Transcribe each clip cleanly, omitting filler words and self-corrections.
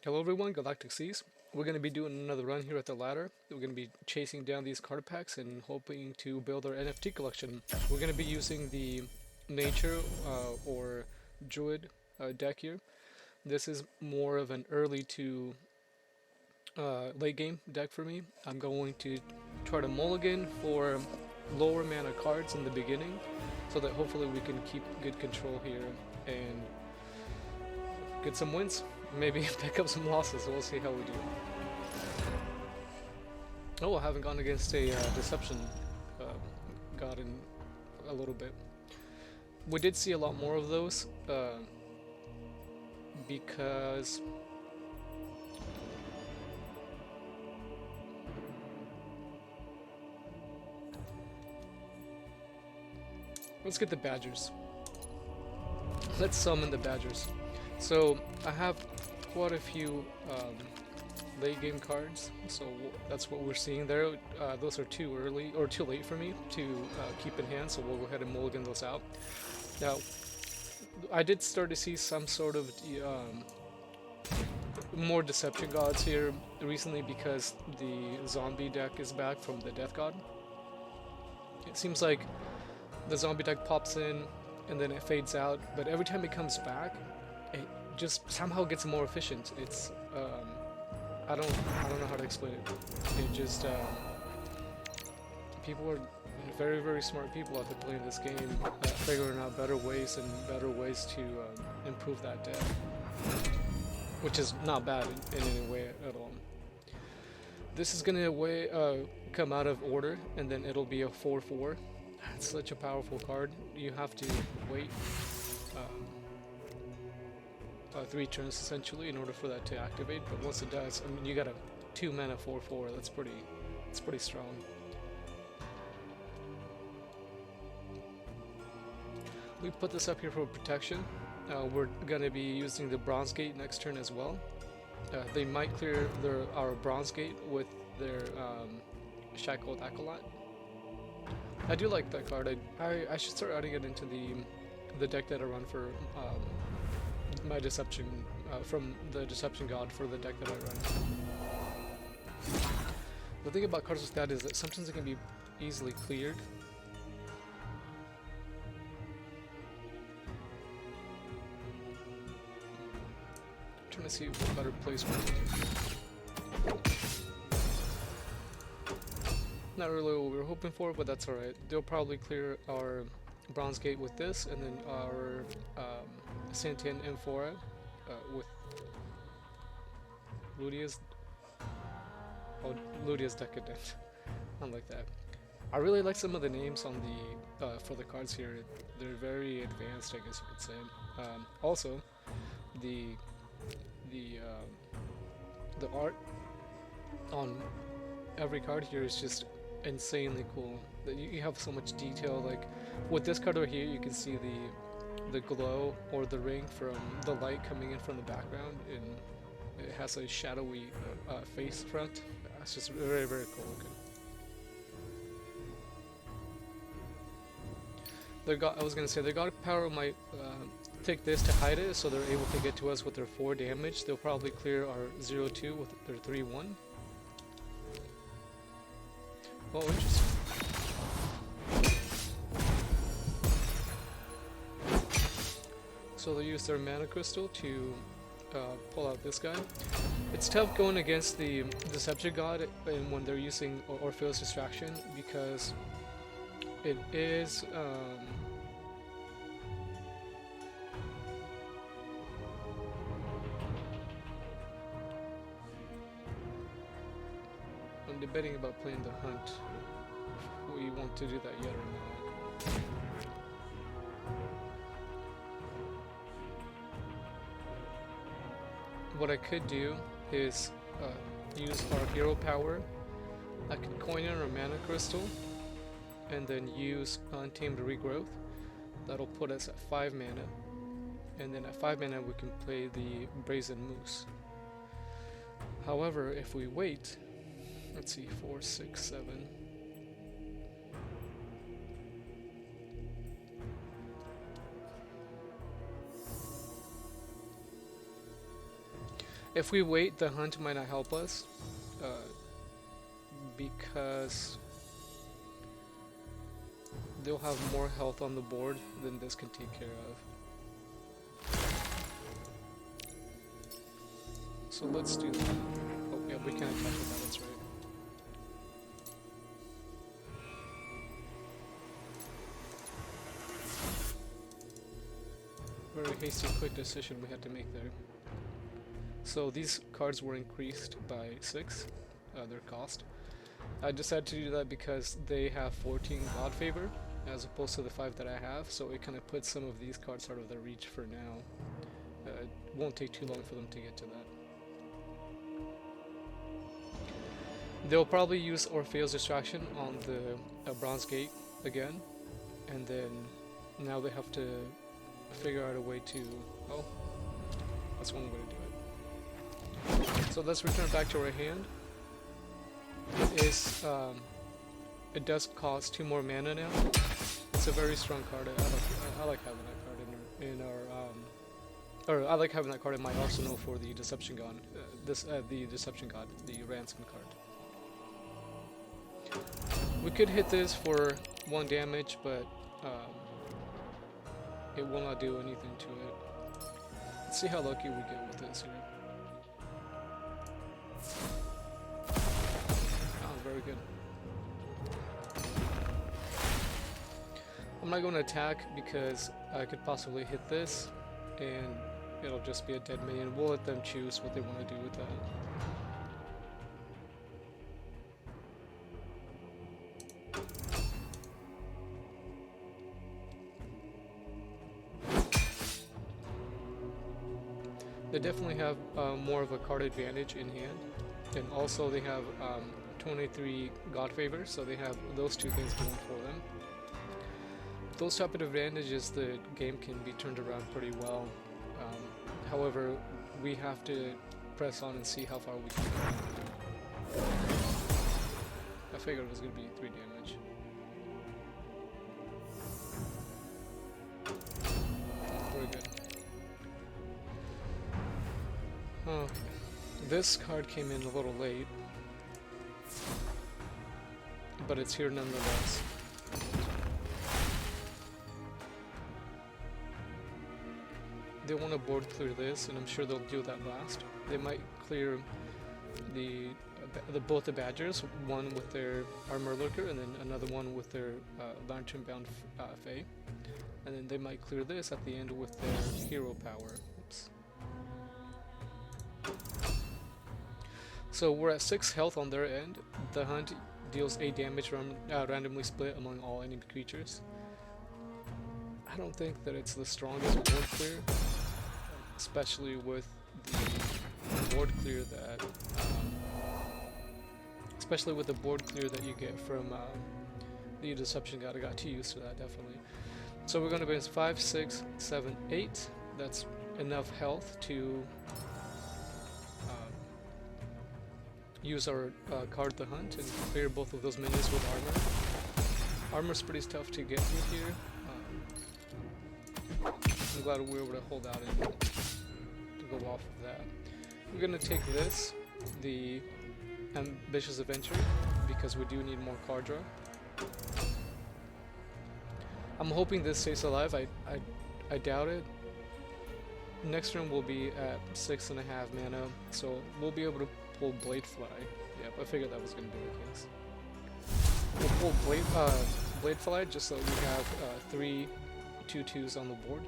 Hello everyone, Galactic Seas. We're going to be doing another run here at the ladder. We're going to be chasing down these card packs and hoping to build our NFT collection. We're going to be using the Nature or Druid deck here. This is more of an early to late game deck for me. I'm going to try to mulligan for lower mana cards in the beginning so that hopefully we can keep good control here and get some wins. Maybe pick up some losses. We'll see how we do. Oh, I haven't gone against a Deception uh, god in a little bit. We did see a lot more of those because let's get the Badgers. Let's summon the Badgers. So I have quite a few late game cards, so that's what we're seeing there. Those are too early or too late for me to keep in hand, so we'll go ahead and mulligan those out. Now, I did start to see some sort of more Deception Gods here recently because the zombie deck is back from the Death God. It seems like the zombie deck pops in and then it fades out, but every time it comes back, it just somehow gets more efficient. It's I don't know how to explain it. It just people are very smart people out there playing this game, figuring out better ways to improve that deck, which is not bad in any way at all. This is gonna come out of order, and then it'll be a 4/4. It's such a powerful card. You have to wait 3 turns essentially in order for that to activate. But once it does, I mean, you got a 2 mana 4/4. That's pretty strong. We put this up here for protection. We're gonna be using the Bronze Gate next turn as well. They might clear our Bronze Gate with their Shackled Acolyte. I do like that card. I should start adding it into the deck that I run for my Deception from the Deception God for the deck that I run. The thing about cards like that is that sometimes it can be easily cleared. I'm trying to see what better place for it. Not really what we were hoping for, but that's alright. They'll probably clear our Bronze Gate with this, and then our Sentient Amphora with Ludia's. Oh, Ludia's Decadent. I like that. I really like some of the names on the for the cards here. They're very advanced, I guess you could say. Also, the art on every card here is just insanely cool. You have so much detail. Like with this card over here, you can see the glow or the ring from the light coming in from the background, and it has a shadowy face front. It's just very cool looking. I was gonna say their God Power might take this to hide it, so they're able to get to us with their 4 damage. They'll probably clear our 0/2 with their 3/1. Oh, interesting. So they use their mana crystal to pull out this guy. It's tough going against the Deception God and when they're using Orpheus Distraction because it is I'm debating about playing the Hunt. If we want to do that yet or not. What I could do is use our hero power. I could coin in our mana crystal and then use Untamed Regrowth. That'll put us at 5 mana. And then at 5 mana we can play the Brazen Moose. However, if we wait, let's see, 4, 6, 7. If we wait, the hunt might not help us, uh, because they'll have more health on the board than this can take care of. So let's do that. Oh yeah, we can't attack with that, that's right. Very hasty, quick decision we had to make there. So these cards were increased by 6, their cost. I decided to do that because they have 14 God Favor, as opposed to the 5 that I have, so it kind of puts some of these cards out of their reach for now. It won't take too long for them to get to that. They'll probably use Orpheo's Distraction on the Bronze Gate again, and then now they have to figure out a way to... oh, that's one way to do it. So let's return back to our hand. It does cost 2 more mana now. It's a very strong card. I like having that card in our or I like having that card in my arsenal for the Deception God. The Deception God, the Ransom card. We could hit this for 1 damage, but it will not do anything to it. Let's see how lucky we get with this here. Oh, very good. I'm not going to attack because I could possibly hit this and it'll just be a dead minion. We'll let them choose what they want to do with that. They definitely have more of a card advantage in hand, and also they have 23 God Favor, so they have those 2 things going for them. Those type of advantages, the game can be turned around pretty well. However, we have to press on and see how far we can go. I figured it was going to be 3 damage. Very good. Okay. This card came in a little late, but it's here nonetheless. They want to board clear this, and I'm sure they'll do that last. They might clear both the Badgers, one with their Armor Lurker, and then another one with their Lantern Bound Fae. And then they might clear this at the end with their Hero Power. Oops. So we're at 6 health on their end. The hunt deals 8 damage randomly split among all enemy creatures. I don't think that it's the strongest board clear, especially with the board clear that, you get from the Deception God. I got too used to that, definitely. So we're going to base 5, 6, 7, 8. That's enough health to use our card the hunt and clear both of those minions with armor. Armor's pretty tough to get through here. I'm glad we were able to hold out and to go off of that. We're going to take this, the Ambitious Adventure, because we do need more card draw. I'm hoping this stays alive. I doubt it. Next turn we'll be at 6.5 mana, so we'll be able to pull Bladefly. Yep, I figured that was going to be the case. We'll pull Bladefly just so we have 3 2/2s on the board.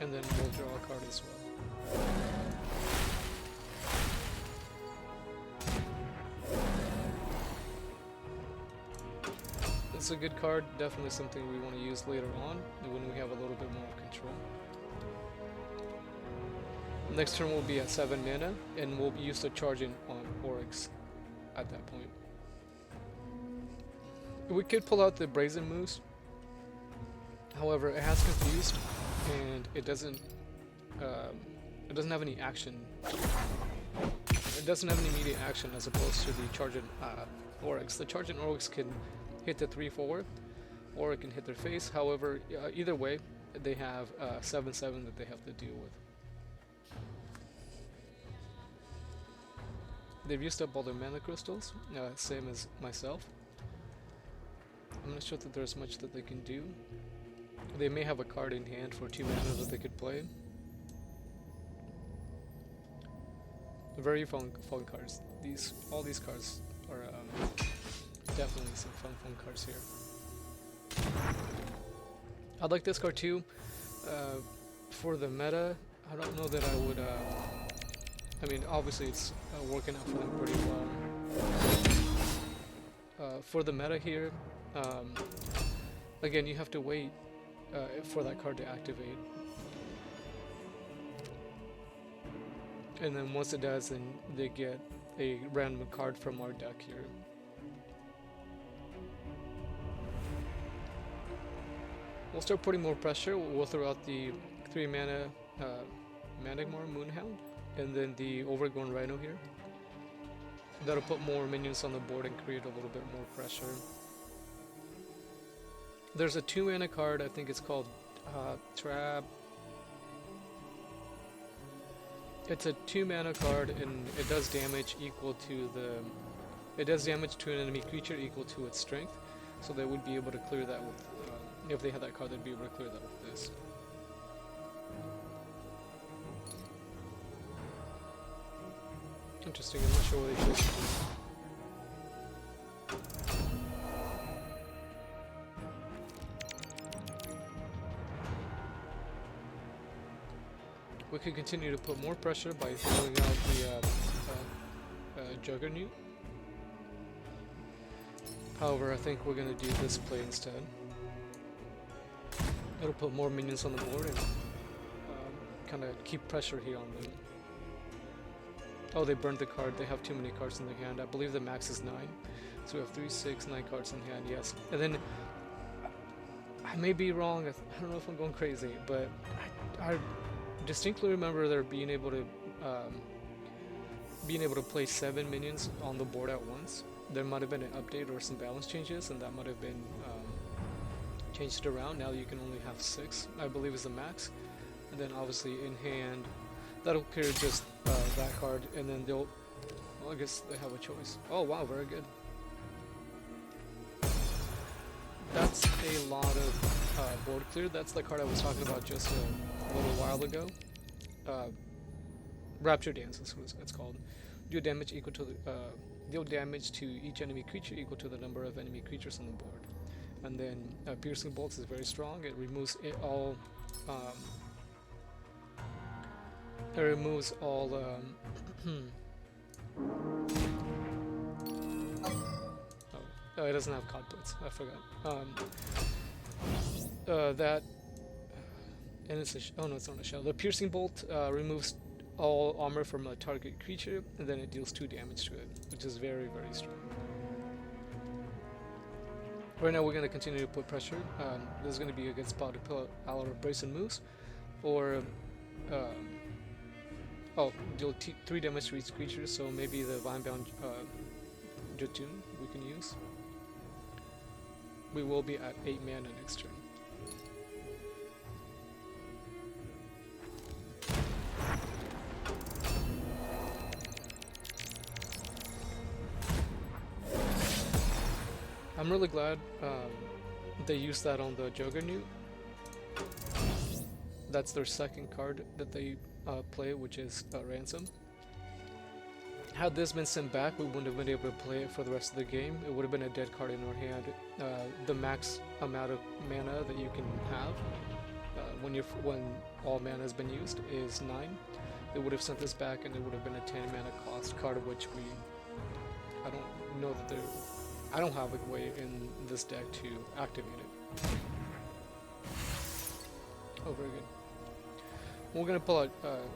And then we'll draw a card as well. It's a good card, definitely something we want to use later on when we have a little bit more control. Next turn we'll be at 7 mana, and we'll use the charge in on Oryx at that point. We could pull out the Brazen Moose, however it has Confused, and it doesn't have any action. It doesn't have any immediate action as opposed to the Charge in Oryx. The Charge in Oryx can hit the 3/4, or it can hit their face. However, either way, they have 7/7 that they have to deal with. They've used up all their mana crystals, same as myself. I'm not sure that there's much that they can do. They may have a card in hand for 2 mana that they could play. Very fun cards. All these cards are definitely some fun cards here. I like this card too. For the meta, I don't know that I would. I mean, obviously it's working out for them pretty well. For the meta here, again, you have to wait for that card to activate. And then once it does, then they get a random card from our deck here. We'll start putting more pressure. We'll throw out the 3 mana Manigmar Moonhound, and then the Overgrown Rhino here. That'll put more minions on the board and create a little bit more pressure. There's a 2 mana card, I think it's called Trap. It's a 2 mana card, and it does damage equal to it does damage to an enemy creature equal to its strength. So they would be able to clear that with, if they had that card, they'd be able to clear that with this. Interesting, I'm not sure what they chose. We could continue to put more pressure by throwing out the Juggernaut. However, I think we're going to do this play instead. It'll put more minions on the board and kind of keep pressure here on them. Oh, they burned the card. They have too many cards in their hand. I believe the max is 9. So we have 3, 6, 9 cards in hand, yes. And then, I may be wrong. I don't know if I'm going crazy, but I distinctly remember there being able to play 7 minions on the board at once. There might have been an update or some balance changes, and that might have been changed around. Now you can only have 6, I believe is the max. And then obviously in hand, that'll clear just that card, and then they'll, well, I guess they have a choice. Oh wow, very good. That's a lot of board clear. That's the card I was talking about just a little while ago. Rapture Dance is what it's called. Deal damage equal to deal damage to each enemy creature equal to the number of enemy creatures on the board. And then Piercing Bolts is very strong. It removes all. It removes all. Oh, it doesn't have cod plates. I forgot. That. And it's oh no, it's not a shell. The Piercing Bolt removes all armor from a target creature, and then it deals 2 damage to it, which is very, very strong. Right now, we're going to continue to put pressure. This is going to be a good spot to pull out our Brace and Moves, or deal 3 damage to each creature. So maybe the Vinebound Jotun we can use. We will be at 8 mana next turn. I'm really glad they used that on the Juggernaut. That's their second card that they play, which is Ransom. Had this been sent back, we wouldn't have been able to play it for the rest of the game. It would have been a dead card in our hand. The max amount of mana that you can have when all mana has been used is 9. They would have sent this back, and it would have been a 10 mana cost card, of which I don't know that I don't have a way in this deck to activate it. Oh, very good. We're gonna pull out.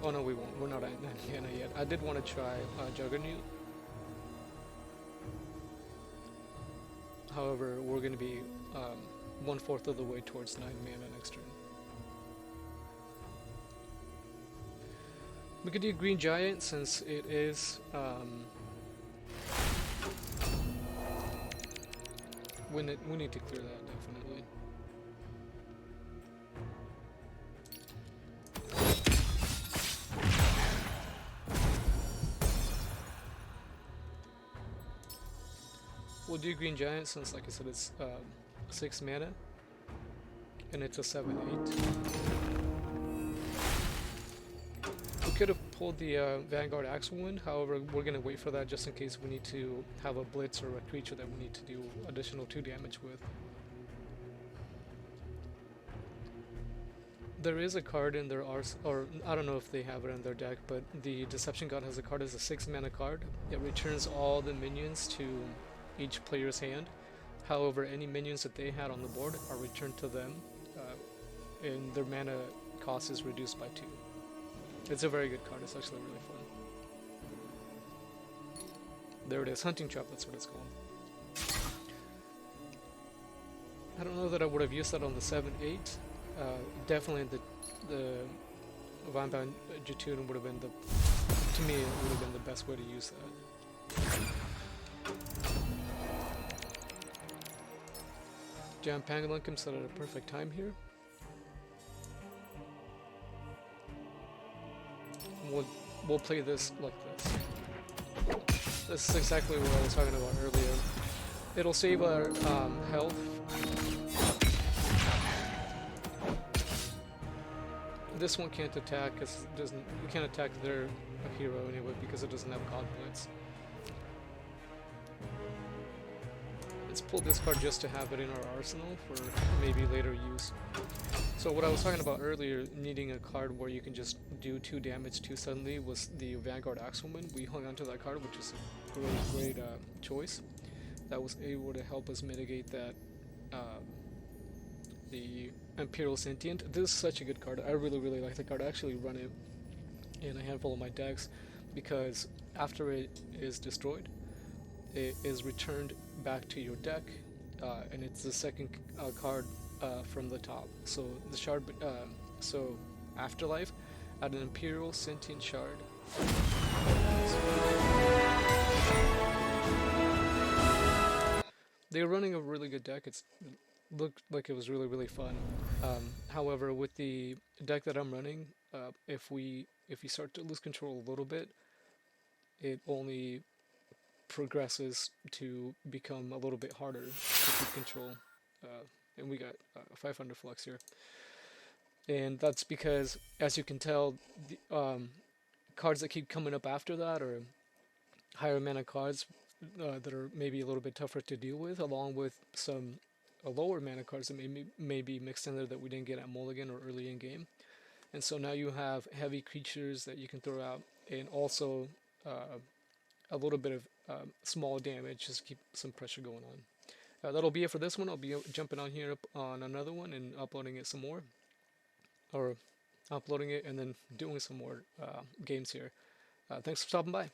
Oh no, we won't. We're not at mana yet. I did want to try Juggernaut. However, we're gonna be 1/4 of the way towards 9 mana next turn. We could do Green Giant since it is. We need to clear that. definitely. We'll do Green Giant since, like I said, it's 6 mana and it's a 7/8. We could have pulled the Vanguard Axelwind, however, we're going to wait for that just in case we need to have a Blitz or a creature that we need to do additional 2 damage with. There is a card in their or I don't know if they have it in their deck, but the Deception God has a card as a 6 mana card. It returns all the minions to each player's hand. However, any minions that they had on the board are returned to them, and their mana cost is reduced by 2. It's a very good card. It's actually really fun. There it is, Hunting Trap, that's what it's called. I don't know that I would have used that on the 7/8. Definitely the Vine-Bound Jatoon would have been to me, it would have been the best way to use that. Jam Pangolin comes out at a perfect time here. We'll play this like this. This is exactly what I was talking about earlier. It'll save our health. This one can't attack because you can't attack their hero anyway because it doesn't have God Blitz. Let's pull this card just to have it in our arsenal for maybe later use. So what I was talking about earlier, needing a card where you can just do 2 damage too suddenly, was the Vanguard Axelman. We hung onto that card, which is a great choice. That was able to help us mitigate that. The Imperial Sentient. This is such a good card. I really like the card. I actually run it in a handful of my decks because after it is destroyed, it is returned back to your deck, and it's the second card from the top. So the shard, so Afterlife, add an Imperial Sentient Shard. They were running a really good deck. It looked like it was really fun. However, with the deck that I'm running, if you start to lose control a little bit, it only progresses to become a little bit harder to keep control. And we got 500 flux here, and that's because, as you can tell, the cards that keep coming up after that are higher mana cards that are maybe a little bit tougher to deal with, along with some lower mana cards that may be mixed in there that we didn't get at Mulligan or early in game. And so now you have heavy creatures that you can throw out, and also a little bit of small damage just to keep some pressure going on. That'll be it for this one. I'll be jumping on here on another one and uploading it some more, or uploading it and then doing some more games here. Thanks for stopping by.